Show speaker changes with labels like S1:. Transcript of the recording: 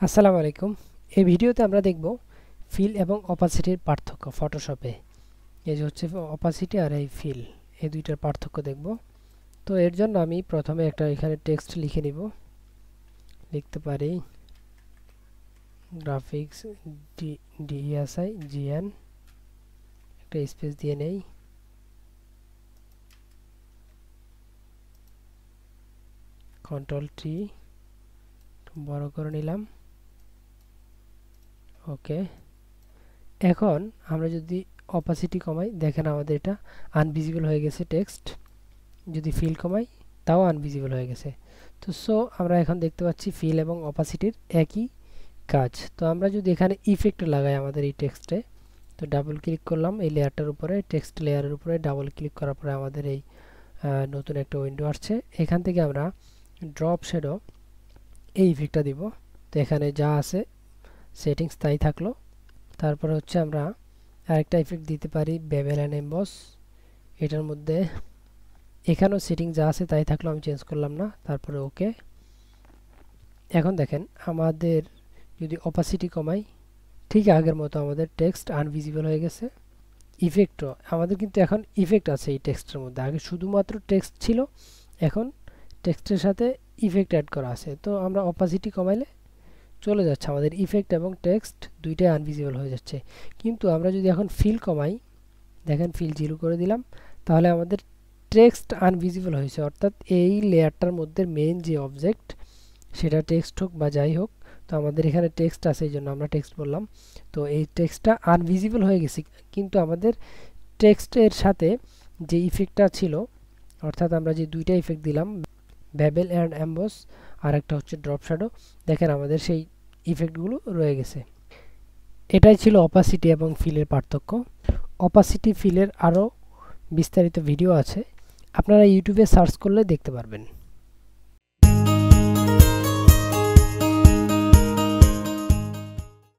S1: আসসালামু আলাইকুম। এই ভিডিওতে আমরা দেখব ফিল এবং অপাসিটির পার্থক্য ফটোশপে। এই যে হচ্ছে অপাসিটি আর এই ফিল, এই দুইটার পার্থক্য দেখব। তো এর জন্য আমি প্রথমে একটা এখানে টেক্সট লিখে নিব। লিখতে পারি গ্রাফিক্স ডিএসআই জিএন, একটা স্পেস দিয়ে নেই। কন্ট্রোল টি বড় করে নিলাম। ওকে, এখন আমরা যদি অপাসিটি কমাই, দেখেন আমাদের এটা আনভিজিবল হয়ে গেছে টেক্সট। যদি ফিল কমাই তাও আনভিজিবল হয়ে গেছে। তো আমরা এখন দেখতে পাচ্ছি ফিল এবং অপাসিটির একই কাজ। তো আমরা যদি এখানে ইফেক্ট লাগাই আমাদের এই টেক্সটে, তো ডাবল ক্লিক করলাম এই লেয়ারটার উপরে, টেক্সট লেয়ারের উপরে ডাবল ক্লিক করার পরে আমাদের এই নতুন একটা উইন্ডো আসছে। এখান থেকে আমরা ড্রপ শ্যাডো এই ইফেক্টটা দিব। তো এখানে যা আছে সেটিংস তাই থাকলো। তারপরে হচ্ছে আমরা আরেকটা ইফেক্ট দিতে পারি বেভেল অ্যান্ড এমবস। এটার মধ্যে এখানেও সেটিং যা আছে তাই থাকলো, আমি চেঞ্জ করলাম না। তারপরে ওকে। এখন দেখেন আমাদের যদি অপাসিটি কমাই, ঠিক আগের মতো আমাদের টেক্সট আনভিজিবল হয়ে গেছে। ইফেক্টও আমাদের কিন্তু এখন ইফেক্ট আছে এই টেক্সটের মধ্যে। আগে শুধুমাত্র টেক্সট ছিল, এখন টেক্সটের সাথে ইফেক্ট অ্যাড করা আছে। তো আমরা অপাসিটি কমাইলে চলে যাচ্ছে আমাদের ইফেক্ট এবং টেক্সট দুইটাই আনভিজিবল হয়ে যাচ্ছে। কিন্তু আমরা যদি এখন ফিল কমাই, দেখেন ফিল 0 করে দিলাম, তাহলে আমাদের টেক্সট আনভিজিবল হয়েছে। অর্থাৎ এই লেয়ারটার মধ্যে মেইন যে অবজেক্ট, সেটা টেক্সট হোক বা যাই হোক, তো আমাদের এখানে টেক্সট আছে এই জন্য আমরা টেক্সট বললাম। তো এই টেক্সটটা আনভিজিবল হয়ে গেছে, কিন্তু আমাদের টেক্সটের সাথে যে ইফেক্টটা ছিল, অর্থাৎ আমরা যে দুইটা ইফেক্ট দিলাম, বেভেল অ্যান্ড এমবস আর একটা হচ্ছে ড্রপ শ্যাডো, দেখেন আমাদের সেই ইফেক্টগুলো রয়ে গেছে। এটাই ছিল অপাসিটি এবং ফিলের পার্থক্য। অপাসিটি ফিলের আরও বিস্তারিত ভিডিও আছে, আপনারা ইউটিউবে সার্চ করলে দেখতে পারবেন।